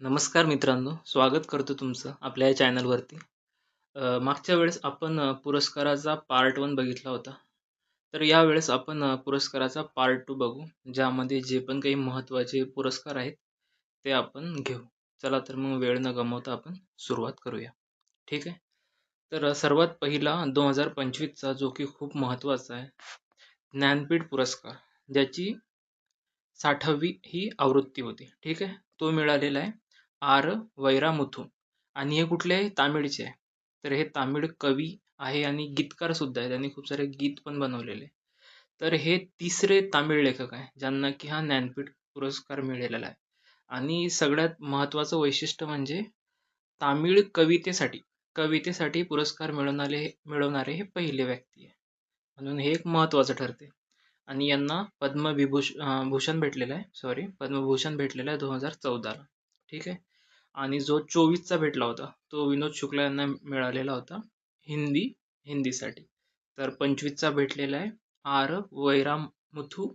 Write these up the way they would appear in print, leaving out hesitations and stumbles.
नमस्कार मित्रांनो, स्वागत करतो तुमचं आपल्या या चॅनलवरती. मागच्या वेळेस आपण पुरस्काराचा पार्ट 1 बघितला होता. तर यावेळेस आपण पुरस्काराचा पार्ट 2 बघू, ज्यामध्ये जे पण काही महत्त्वाचे पुरस्कार आहेत, ते आपण घेऊ. चला तर मग वेळ न गमावता आपण सुरुवात करूया. ठीक आहे? तर सर्वात पहिला 2025चा जो की खूप महत्त्वाचा आहे, ज्ञानपीठ पुरस्कार, ज्याची 60वी ही आवृत्ती होती. ठीक आहे. तो मिळालेला आहे आर. वैरामुथू आणि हे कुठले आहे? तामिळचे आहे. तर हे तामिळ कवी आहे आणि गीतकार सुद्धा आहे. त्यांनी खूप सारे गीत पण बनवलेले. तर हे तिसरे तामिळ लेखक आहे ज्यांना की हा ज्ञानपीठ पुरस्कार मिळालेला आहे. आणि सगळ्यात महत्त्वाचं वैशिष्ट्य म्हणजे तामिळ कवितेसाठी पुरस्कार मिळवणारे हे पहिले व्यक्ती आहे. म्हणून हे एक महत्त्वाचं ठरते. आणि यांना भूषण भेटलेला आहे, पद्मभूषण भेटलेला आहे 2014ला. ठीक आहे. आणि जो 24चा भेटला होता तो विनोद शुक्ला यांना मिळालेला होता हिंदी हिंदीसाठी. तर 25चा भेटलेला आहे आर. वैरामुथू,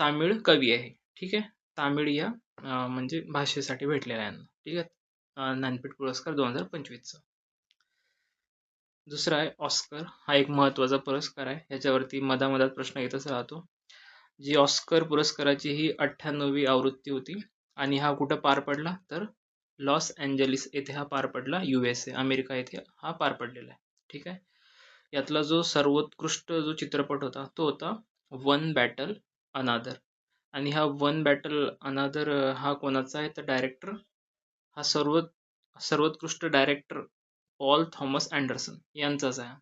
तामिळ कवी आहे. ठीक आहे. तामिळ या म्हणजे भाषेसाठी भेटलेला आहे यांना. ठीक आहे. ज्ञानपीठ पुरस्कार 2025चा. दुसरा आहे ऑस्कर. हा एक महत्त्वाचा पुरस्कार आहे. याच्यावरती मधामधात प्रश्न येतच राहतो. जी ऑस्कर पुरस्काराची ही 98वी आवृत्ती होती आणि हा कुठं पार पडला तर लॉस एंजलिस येथे हा पार पडला, USA अमेरिका येथे हा पार पडलेला आहे. ठीक आहे. यातला जो सर्वोत्कृष्ट जो चित्रपट होता तो होता वन बॅटल अनादर. आणि हा वन बॅटल अनादर हा कोणाचा आहे तर डायरेक्टर, हा सर्वोत्कृष्ट डायरेक्टर पॉल थॉमस अँडरसन यांचाच आहे.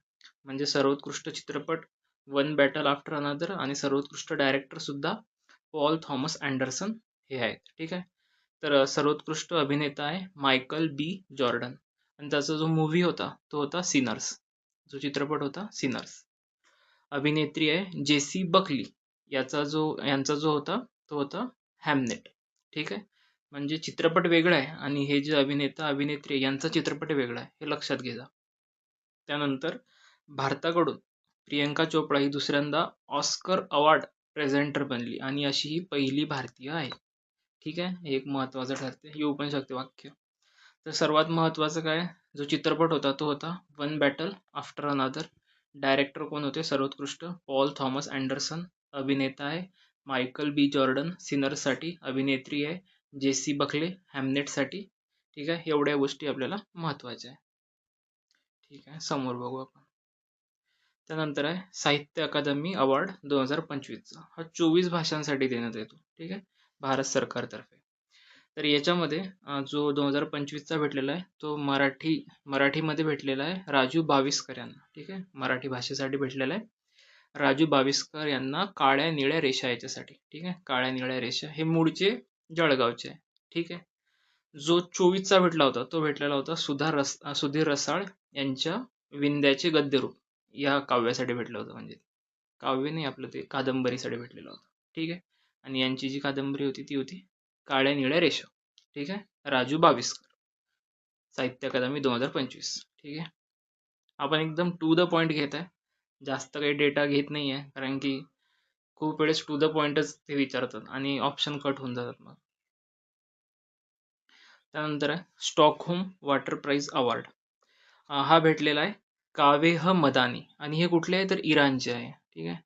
म्हणजे सर्वोत्कृष्ट चित्रपट वन बॅटल आफ्टर अनदर आणि सर्वोत्कृष्ट डायरेक्टर सुद्धा पॉल थॉमस अँडरसन हे आहेत. ठीक आहे. तर सर्वोत्कृष्ट अभिनेता आहे मायकल बी जॉर्डन आणि त्याचा जो मूव्ही होता तो होता सिनर्स. जो चित्रपट होता सिनर्स. अभिनेत्री आहे जेसी बकली. यांचा जो होता तो होता हॅमनेट. ठीक आहे. म्हणजे चित्रपट वेगळा आहे आणि हे जे अभिनेत्री आहे यांचा चित्रपट वेगळा आहे, हे लक्षात घ्या. त्यानंतर भारताकडून प्रियंका चोपडा ही दुसऱ्यांदा ऑस्कर अवॉर्ड प्रेझेंटर बनली आणि अशी ही पहिली भारतीय आहे. ठीक आहे. हे एक महत्त्वाचं ठरते. येऊ पण शकते वाक्य. तर सर्वात महत्त्वाचं काय, जो चित्रपट होता तो होता one battle after another. Director कोण होते सर्वोत्कृष्ट पॉल थॉमस अँडरसन. अभिनेता आहे मायकल बी जॉर्डन सिनर्ससाठी. अभिनेत्री आहे जेसी बकले हॅमनेटसाठी. ठीक आहे. एवढ्या गोष्टी आपल्याला महत्त्वाच्या आहे. ठीक आहे. समोर बघू आपण. त्यानंतर आहे साहित्य अकादमी अवॉर्ड 2025चा. हा 24 भाषांसाठी देण्यात येतो. ठीक आहे. भारत सरकारतर्फे. तर याच्यामध्ये जो 2025चा भेटलेला आहे तो मराठीमध्ये भेटलेला आहे राजू बाविस्कर यांना. ठीक आहे. मराठी भाषेसाठी भेटलेला आहे राजू बाविस्कर यांना काळ्या निळ्या रेषा याच्यासाठी. ठीक आहे. काळ्या निळ्या रेषा हे मूळचे जळगावचे आहे. ठीक आहे. जो 24चा भेटला होता तो भेटलेला होता सुधीर रसाळ यांच्या विंध्याचे गद्यरूप या काव्यासाठी भेटलं होतं. म्हणजे काव्य नाही, आपलं ते कादंबरीसाठी भेटलेलं होतं. ठीक आहे. आणि यांची जी कादंबरी होती ती होती काळ्या निळ्या रेषा. ठीक आहे. राजू बाविस्कर. साहित्य अकादमी 2025. ठीक आहे. आपण एकदम टू द पॉइंट घेत आहे, जास्त काही डेटा घेत नाही आहे, कारण की खूप वेळेस टू द पॉइंटच ते विचारतात आणि ऑप्शन कट होऊन जातात मग. त्यानंतर आहे स्टॉकहोम वॉटर प्राईज अवॉर्ड. हा भेटलेला आहे कावेह मदानी आणि हे कुठले आहे तर इराणचे आहे. ठीक आहे.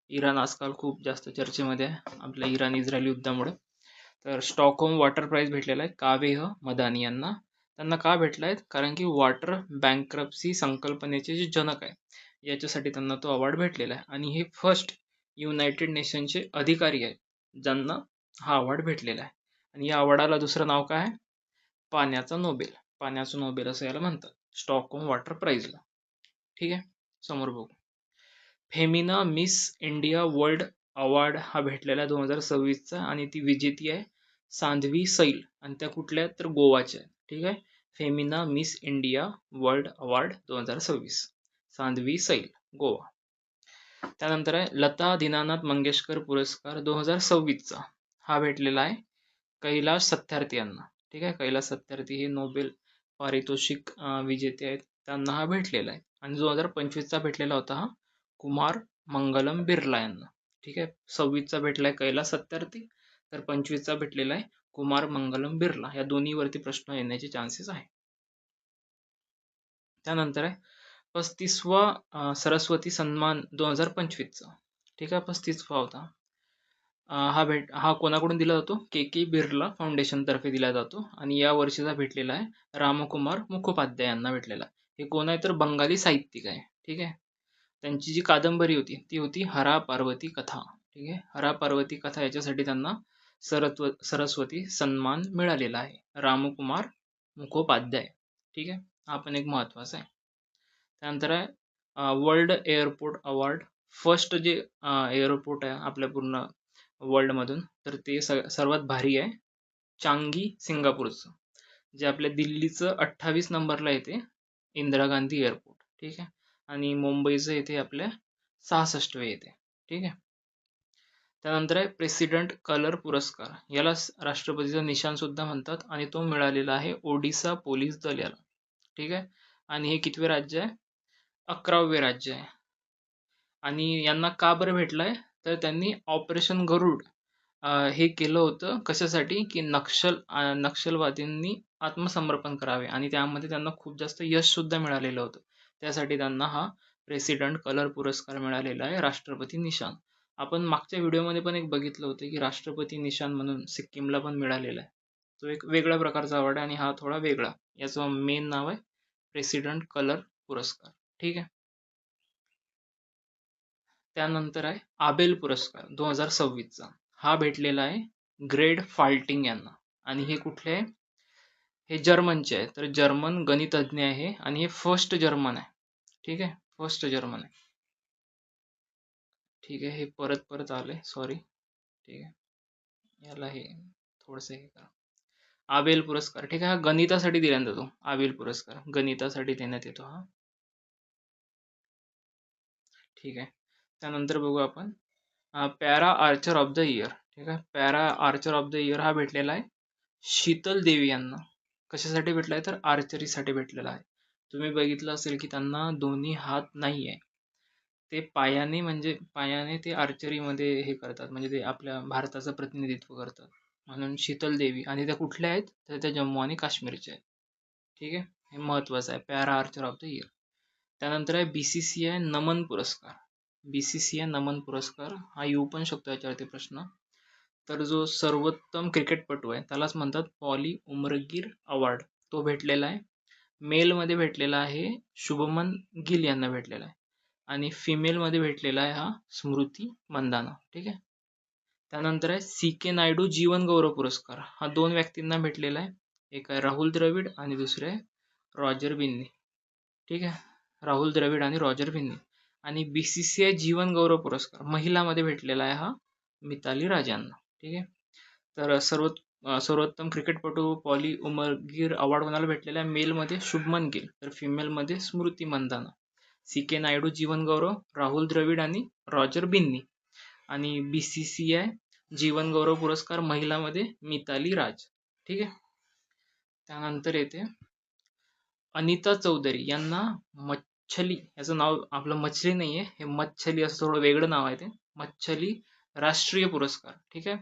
इराण आजकाल खूप जास्त चर्चेमध्ये आहे आपल्या इराण इस्रायल युद्धामुळे. तर स्टॉकहोम वॉटर प्राईज भेटलेला आहे कावेह मदानी यांना. त्यांना का भेटला आहे कारण की वॉटर बँक्रप्सी संकल्पनेचे जे जनक आहे याच्यासाठी त्यांना तो अवॉर्ड भेटलेला आहे. आणि हे फर्स्ट युनायटेड नेशनचे अधिकारी आहेत ज्यांना हा अवॉर्ड भेटलेला आहे. आणि या अवॉर्डाला दुसरं नाव काय आहे? पाण्याचं नोबेल असं याला म्हणतात, स्टॉकहोम वॉटर प्राईजला. ठीक आहे. समोर बघू. Femina miss India world award हा भेटलेला 2026चा आणि ती विजेती आहे सांधवी सैल आणि त्या कुठल्या तर गोवाच्या आहे. ठीक आहे. Femina miss India world award 2026 सांधवी सैल गोवा. त्यानंतर आहे लता दीनानाथ मंगेशकर पुरस्कार 2026चा. हा भेटलेला आहे कैलाश सत्यार्थी यांना. ठीक आहे. कैलाश सत्यार्थी हे नोबेल पारितोषिक विजेते आहेत, त्यांना हा भेटलेला आहे. आणि 2025चा भेटलेला होता हा कुमार मंगलम बिर्ला यांना. ठीक आहे. 26चा भेटलाय कैलाश सत्यार्थी, तर 25चा भेटलेला आहे कुमार मंगलम बिर्ला या दोन्हीवरती प्रश्न येण्याचे चान्सेस आहे. त्यानंतर आहे 35वा सरस्वती सन्मान 2025चा. ठीक आहे, 35वा होता. हा कोणाकडून दिला जातो? के बिर्ला फाउंडेशन तर्फे दिला जातो आणि या वर्षीचा भेटलेला आहे रामकुमार मुखोपाध्याय यांना भेटलेला. हे कोण आहे? तर बंगाली साहित्यिक आहे. ठीक आहे. त्यांची जी कादंबरी होती ती होती हरा पार्वती कथा. ठीक आहे, हरा पार्वती कथा याच्यासाठी त्यांना सरस्वती सन्मान मिळालेला आहे, रामकुमार मुखोपाध्याय. ठीक आहे, हा पण एक महत्वाचा आहे. त्यानंतर आहे वर्ल्ड एअरपोर्ट अवॉर्ड. फर्स्ट जे एअरपोर्ट आहे आपल्या पूर्ण वर्ल्डमधून, तर ते सर्वात भारी आहे चांगी सिंगापूरचं, जे आपल्या दिल्लीचं 28 नंबरला येते, इंदिरा गांधी एअरपोर्ट. ठीक आहे, आणि मुंबईचं येथे आपल्या 66वे येते. ठीक आहे. त्यानंतर आहे प्रेसिडेंट कलर पुरस्कार. याला राष्ट्रपतीचा निशाण सुद्धा म्हणतात आणि तो मिळालेला आहे ओडिसा पोलीस दल याला. ठीक आहे, आणि हे कितवे राज्य आहे? 11वे राज्य आहे. आणि यांना का बरं भेटलाय? तर त्यांनी ऑपरेशन गरुड हे केलं होतं कशासाठी? की नक्षलवादींनी आत्मसमर्पण करावे आणि त्यामध्ये त्यांना खूप जास्त यश सुद्धा मिळालेलं होतं. त्यासाठी त्यांना हा प्रेसिडेंट कलर पुरस्कार मिळालेला आहे, राष्ट्रपती निशाण. आपण मागच्या व्हिडिओमध्ये पण एक बघितलं होतं की राष्ट्रपती निशाण म्हणून सिक्कीमला पण मिळालेला आहे. तो एक वेगळ्या प्रकारचा अवॉर्ड आहे आणि हा थोडा वेगळा. याचं मेन नाव आहे प्रेसिडेंट कलर पुरस्कार. ठीक आहे. त्यानंतर आहे आबेल पुरस्कार 2026चा. हा भेटलेला आहे ग्रेड फाल्टिंग यांना. आणि हे कुठले आहे? हे जर्मनचे आहे. तर जर्मन गणितज्ञ आहे आणि हे फर्स्ट जर्मन आहे. ठीक आहे, फर्स्ट जर्मन आहे. ठीक आहे, हे परत परत आले, सॉरी. ठीक आहे, याला हे थोडंसं हे करा. आबेल पुरस्कार. ठीक आहे, हा गणितासाठी दिला जातो. आबेल पुरस्कार गणितासाठी देण्यात येतो हा. ठीक आहे. त्यानंतर बघू आपण para Archer of the year. ठीक आहे, para Archer of the year हा भेटलेला आहे शीतल देवी यांना. कशासाठी भेटला आहे? तर आर्चरीसाठी भेटलेला आहे. तुम्ही बघितलं असेल की त्यांना दोन्ही हात नाही आहे. ते पायाने ते आर्चरीमध्ये हे करतात, म्हणजे ते आपल्या भारताचं प्रतिनिधित्व करतात. म्हणून शीतल देवी. आणि त्या कुठल्या आहेत? तर त्या जम्मू आणि काश्मीरच्या आहेत. ठीक आहे, हे महत्वाचं आहे, para Archer of the year. त्यानंतर आहे BCCI नमन पुरस्कार. BCCI नमन पुरस्कार हा येऊ पण शकतो याच्यावरती प्रश्न. तर जो सर्वोत्तम क्रिकेटपटू आहे त्यालाच म्हणतात पॉली उमरगीर अवॉर्ड. तो भेटलेला आहे. मेलमध्ये भेटलेला आहे शुभमन गिल यांना भेटलेला आहे आणि फिमेलमध्ये भेटलेला आहे हा स्मृती मंदाना. ठीक आहे. त्यानंतर आहे CK नायडू जीवन गौरव पुरस्कार. हा 2 व्यक्तींना भेटलेला आहे. एक आहे राहुल द्रविड आणि दुसरे आहे रॉजर बिन्नी. ठीक आहे, राहुल द्रविड आणि रॉजर बिन्नी. आणि BCCI जीवन गौरव पुरस्कार महिलामध्ये भेटलेला आहे हा मिताली राज यांना. ठीक आहे. तर सर्वोत्तम क्रिकेटपटू पॉली उमरगीर अवॉर्ड कोणाला भेटलेला आहे? मेलमध्ये शुभमन गिल, तर फिमेलमध्ये स्मृती मंदाना. CK नायडू जीवन गौरव राहुल द्रविड आणि रॉजर बिन्नी. आणि BCCI जीवन गौरव पुरस्कार महिलामध्ये मिताली राज. ठीक आहे. त्यानंतर येते अनिता चौधरी यांना मच्छली, याचं नाव आपलं मछली नाहीये, हे मच्छली असं थोडं वेगळं नाव आहे ते. मच्छली राष्ट्रीय पुरस्कार. ठीक आहे,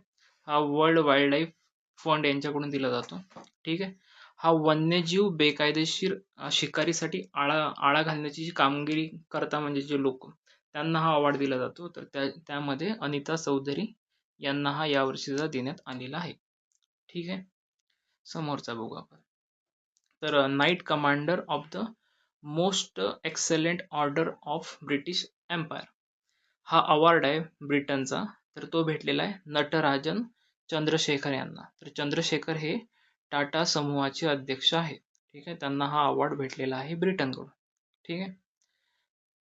हा वर्ल्ड वाईल्ड लाईफ फंड यांच्याकडून दिला जातो. ठीक आहे. हा वन्यजीव बेकायदेशीर शिकारीसाठी आळा घालण्याची जी कामगिरी करता, म्हणजे जे लोक, त्यांना हा अवॉर्ड दिला जातो. तर त्यामध्ये अनिता चौधरी यांना हा यावर्षीचा देण्यात आलेला आहे. ठीक आहे. समोरचा बघू आपण. तर knight commander of the most excellent order of British Empire हा अवॉर्ड आहे ब्रिटनचा. तर तो भेटलेला आहे नटराजन चंद्रशेखर यांना. तर चंद्रशेखर हे टाटा समूहाचे अध्यक्ष आहे. ठीक आहे, त्यांना हा अवॉर्ड भेटलेला आहे ब्रिटनकडून. ठीक आहे.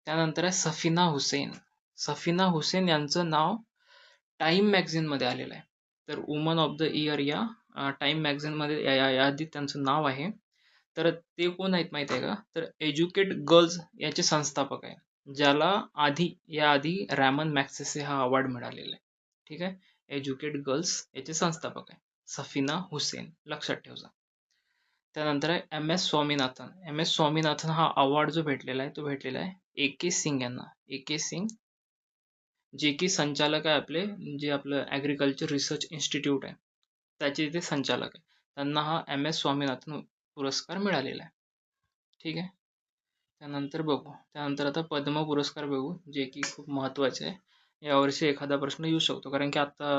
त्यानंतर आहे सफिना हुसेन. सफिना हुसेन यांचं नाव टाइम मॅगझिनमध्ये आलेलं आहे. तर वुमन ऑफ द इयर या टाइम मॅगझिनमध्ये यादीत त्यांचं नाव आहे. तर ते कोण आहेत माहिती आहे का? तर एज्युकेट गर्ल्स याचे संस्थापक आहे, ज्याला याआधी रॅमन मॅक्सेसे हा अवॉर्ड मिळालेला आहे. ठीक आहे, एज्युकेट गर्ल्स याचे संस्थापक आहे सफिना हुसेन, लक्षात ठेवजा. त्यानंतर आहे MS स्वामीनाथन. MS स्वामीनाथन हा अवॉर्ड जो भेटलेला आहे तो भेटलेला आहे AK सिंग यांना. AK सिंग जे की संचालक आहे आपले, जे आपलं ॲग्रिकल्चर रिसर्च इन्स्टिट्यूट आहे. त्याचे ते संचालक आहे. त्यांना हा MS स्वामीनाथन पुरस्कार मिळालेला आहे. ठीक आहे. त्यानंतर आता पद्म पुरस्कार बघू, जे की खूप महत्त्वाचे आहे. यावर्षी एखादा प्रश्न येऊ शकतो, कारण की आता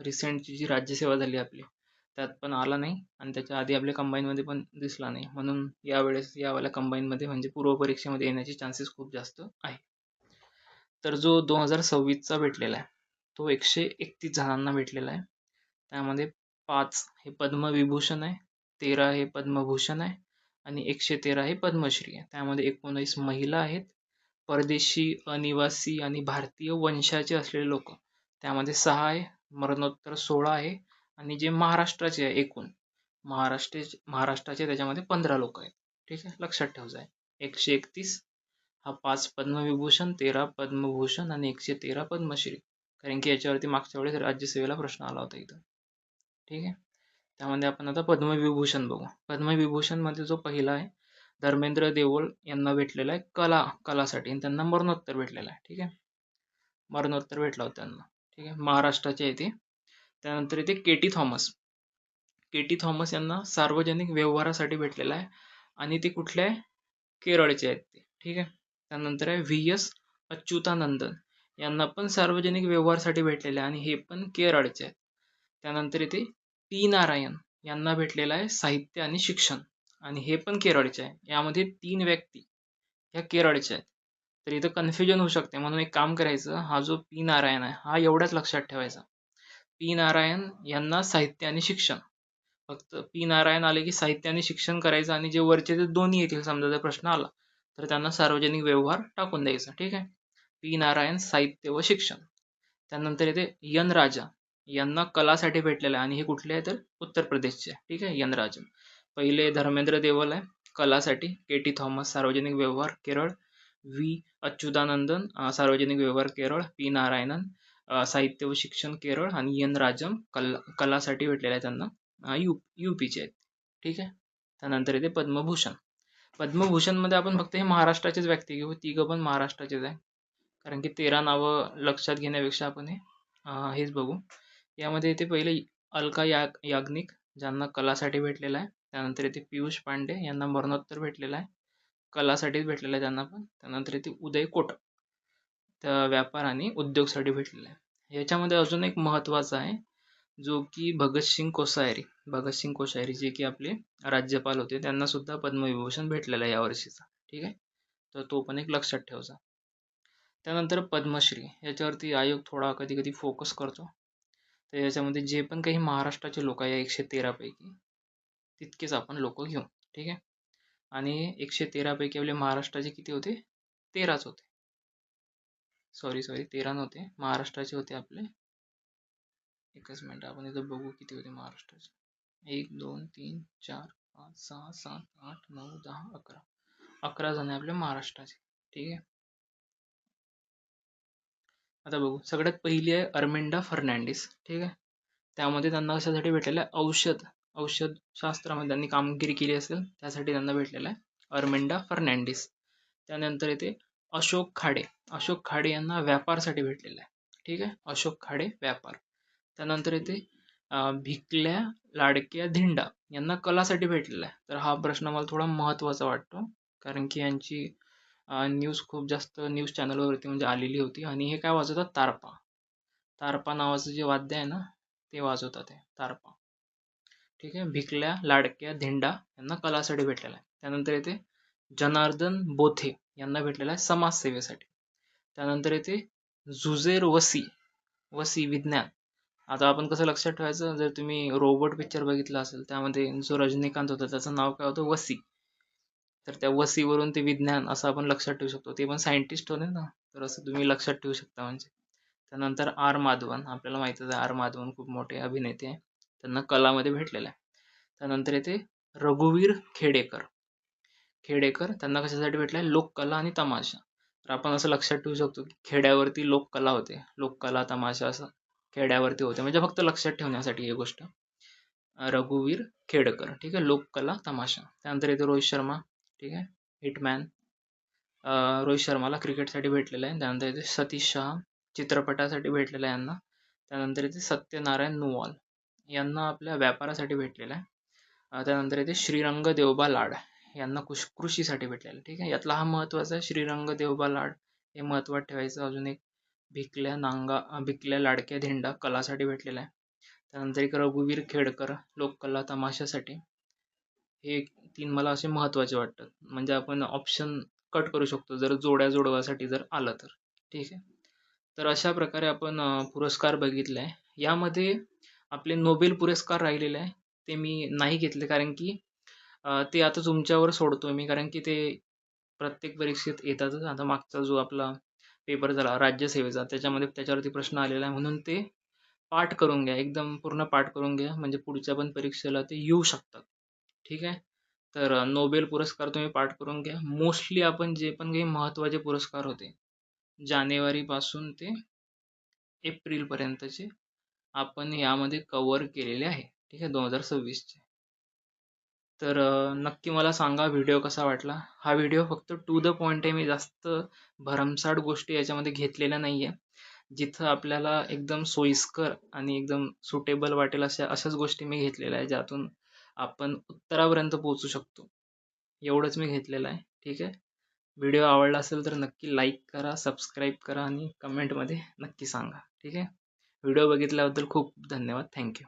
रिसेंटची जी राज्यसेवा झाली आपली, त्यात पण आला नाही आणि त्याच्या आधी आपल्या कंबाईनमध्ये पण दिसला नाही. म्हणून यावेळेस यावाल्या कंबाईनमध्ये म्हणजे पूर्व परीक्षेमध्ये येण्याचे चान्सेस खूप जास्त आहे. तर जो 2026चा भेटलेला आहे, तो 131 जणांना भेटलेला आहे. त्यामध्ये 5 हे पद्मविभूषण आहे, 13 हे पद्मभूषण आहे आणि 113 हे पद्मश्री आहे. त्यामध्ये 19 महिला आहेत. परदेशी, अनिवासी आणि भारतीय वंशाचे असलेले लोक त्यामध्ये 6 आहे. मरणोत्तर 16 आहे आणि जे महाराष्ट्राचे आहे एकूण महाराष्ट्राचे त्याच्यामध्ये 15 लोक आहेत. ठीक आहे, लक्षात ठेवायचं आहे. 131 हा 5 पद्मविभूषण, 13 पद्मभूषण आणि 113 पद्मश्री. कारण की याच्यावरती मागच्या वेळेस राज्यसेवेला प्रश्न आला होता इथं. ठीक आहे. त्यामध्ये आपण आता पद्मविभूषण बघू. पद्मविभूषण मध्ये जो पहिला आहे, धर्मेंद्र देओल यांना भेटलेला आहे कलासाठी आणि त्यांना मरणोत्तर भेटलेला आहे. ठीक आहे, मरणोत्तर भेटला होता त्यांना. ठीक आहे, महाराष्ट्राचे आहे ते. त्यानंतर इथे केटी थॉमस यांना सार्वजनिक व्यवहारासाठी भेटलेला आहे आणि ते कुठले आहे, केरळचे आहेत ते. ठीक आहे. त्यानंतर आहे VS अच्युतानंदन यांना पण सार्वजनिक व्यवहारासाठी भेटलेले आहे आणि हे पण केरळचे आहेत. त्यानंतर इथे P नारायण यांना भेटलेला आहे साहित्य आणि शिक्षण आणि हे पण केरळचे आहे. यामध्ये 3 व्यक्ती ह्या केरळच्या आहेत. तर इथं कन्फ्युजन होऊ शकते, म्हणून एक काम करायचं, हा जो P नारायण आहे हा एवढ्याच लक्षात ठेवायचा. P नारायण यांना साहित्य आणि शिक्षण. फक्त P नारायण आले की साहित्य आणि शिक्षण करायचं आणि जे वरचे जे दोन्ही येतील समजा जर प्रश्न आला तर त्यांना सार्वजनिक व्यवहार टाकून द्यायचा. ठीक आहे. P नारायण साहित्य व शिक्षण. त्यानंतर येते यन राजा यांना कलासाठी भेटलेलं आहे आणि हे कुठले आहे तर उत्तर प्रदेशचे आहे. ठीक आहे, यन राजा. पहिले धर्मेंद्र देवल आहे कलासाठी, KT थॉमस सार्वजनिक व्यवहार केरळ, V अच्युतानंदन सार्वजनिक व्यवहार केरळ, P नारायणन साहित्य व शिक्षण केरळ आणि यन राजम कलासाठी भेटलेला आहे त्यांना UPचे आहेत. ठीक आहे. त्यानंतर येते पद्मभूषण. पद्मभूषणमध्ये आपण फक्त हे महाराष्ट्राचेच व्यक्ती घेऊ, तिघं पण महाराष्ट्राचेच आहे. कारण की 13 नावं लक्षात घेण्यापेक्षा आपण हेच बघू. यामध्ये येते पहिले अलका याग्निक ज्यांना कलासाठी भेटलेला आहे. त्यानंतर येते पियुष पांडे यांना मरणोत्तर भेटलेला आहे, कलासाठीच भेटलेला आहे त्यांना पण. त्यानंतर येते उदय कोटक, त्या व्यापार आणि उद्योगसाठी भेटलेला आहे. याच्यामध्ये अजून एक महत्त्वाचा आहे, जो की भगतसिंग कोश्यारी जे की आपले राज्यपाल होते, त्यांना सुद्धा पद्मविभूषण भेटलेलं आहे यावर्षीचा. ठीक आहे, तर तो पण एक लक्षात ठेवायचा. त्यानंतर पद्मश्री, याच्यावरती आयोग थोडा कधी कधी फोकस करतो. तर याच्यामध्ये जे पण काही महाराष्ट्राचे लोक आहे 113 पैकी तितकेच आपण लोक घेऊ. ठीक आहे, आणि 113 पैकी आपले महाराष्ट्राचे किती होते, 13च होते. सॉरी 13 नव्हते, महाराष्ट्राचे होते आपले. एकच मिनिट, आपण इथं बघू किती होते महाराष्ट्राचे. 1 2 3 4 5 6 7 8 9 10 11. 11 जण आपल्या महाराष्ट्राचे. ठीक आहे. आता बघू, सगळ्यात पहिली आहे अर्मेंडा फर्नांडिस. ठीक आहे. त्यामध्ये त्यांना कशासाठी भेटलेलं आहे, औषध शास्त्रामध्ये त्यांनी कामगिरी केली असेल त्यासाठी त्यांना भेटलेलं आहे अर्मेंडा फर्नांडिस. त्यानंतर येते अशोक खाडे यांना व्यापारसाठी भेटलेलं आहे. ठीक आहे, अशोक खाडे व्यापार. त्यानंतर येते भिकल्या लाडक्या धिंडा यांना कलासाठी भेटलेला आहे. तर हा प्रश्न मला थोडा महत्त्वाचा वाटतो, कारण की यांची न्यूज खूप जास्त न्यूज चॅनलवरती म्हणजे आलेली होती. आणि हे काय वाजवतात, तारपा नावाचं जे वाद्य आहे ना ते वाजवतात, ते तारपा. ठीक आहे, भिकल्या लाडक्या धिंडा यांना कलासाठी भेटलेला आहे. त्यानंतर येते जनार्दन बोथे यांना भेटलेला आहे समाजसेवेसाठी. त्यानंतर येते जुझेर वसी विज्ञान. आता आपण कसं लक्षात ठेवायचं, जर तुम्ही रोबोट पिक्चर बघितला असेल त्यामध्ये जो रजनीकांत होता त्याचं नाव काय होतं, वसी. तर त्या वसीवरून ते विज्ञान असं आपण लक्षात ठेवू शकतो. ते पण सायंटिस्ट होते ना, तर असं तुम्ही लक्षात ठेवू शकता म्हणजे. त्यानंतर R माधवन, आपल्याला माहितच आहे R माधवन खूप मोठे अभिनेते आहे, त्यांना कलामध्ये भेटलेलं आहे. त्यानंतर येते रघुवीर खेडेकर त्यांना कशासाठी भेटलाय, लोककला आणि तमाशा. तर आपण असं लक्षात ठेवू शकतो की खेड्यावरती लोककला होते, लोककला तमाशा असं खेड्यावरती होते, म्हणजे फक्त लक्षात ठेवण्यासाठी ही गोष्ट. रघुवीर खेडकर. ठीक आहे, लोककला तमाशा. त्यानंतर येते रोहित शर्मा. ठीक आहे, हिटमॅन. रोहित शर्माला क्रिकेटसाठी भेटलेलं आहे. त्यानंतर येते सतीश शहा चित्रपटासाठी भेटलेलं आहे यांना. त्यानंतर येते सत्यनारायण नुवाल यांना आपल्या व्यापारासाठी भेटलेला आहे. त्यानंतर येते श्रीरंग देवबा लाड यांना कृषीसाठी भेटलेलं आहे. ठीक आहे, यातला हा महत्त्वाचा आहे. श्रीरंग देवबा लाड हे महत्त्वात ठेवायचं. अजून एक भिकल्या लाडक्या धेंडा कलासाठी भेटलेला आहे. त्यानंतर एक रघुवीर खेडकर लोककला तमाशासाठी. हे 3 मला असे महत्त्वाचे वाटतात. म्हणजे आपण ऑप्शन कट करू शकतो जर जोड्या जोडवासाठी जर आलं तर. ठीक आहे. तर अशा प्रकारे आपण पुरस्कार बघितले आहे. यामध्ये आपले नोबेल पुरस्कार राहिलेले आहे. ते मी नाही घेतले कारण की ते आता तुमच्यावर सोडतोय मी कारण की ते प्रत्येक परीक्षेत येतातच. आता मागचा जो आपला पेपर झाला राज्यसेवेचा त्याच्यावरती प्रश्न आलेला आहे म्हणून ते पाठ करून घ्या. एकदम पूर्ण पाठ करून घ्या म्हणजे पुढच्या पण परीक्षेला ते येऊ शकतात. ठीक आहे. तर नोबेल पुरस्कार तुम्ही पाठ करून घ्या. मोस्टली आपण जे पण काही महत्त्वाचे पुरस्कार होते जानेवारीपासून ते एप्रिलपर्यंतचे आपण यामध्ये कव्हर केलेले आहे. ठीक आहे, 2026चे. तर नक्की मला सांगा व्हिडिओ कसा वाटला. हा व्हिडिओ फक्त टू द पॉइंट आहे. मी जास्त भरमसाठ गोष्टी याच्यामध्ये घेतलेल्या नाही आहे. जिथं आपल्याला एकदम सोयीस्कर आणि एकदम सुटेबल वाटेल अशाच गोष्टी मी घेतलेल्या आहे, ज्यातून आपण उत्तरापर्यंत पोहोचू शकतो. एवढंच मी घेतलेलं आहे. ठीक आहे. व्हिडिओ आवडला असेल तर नक्की लाईक करा, सबस्क्राईब करा आणि कमेंटमध्ये नक्की सांगा. ठीक आहे. व्हिडिओ बघितल्याबद्दल खूप धन्यवाद. थँक्यू.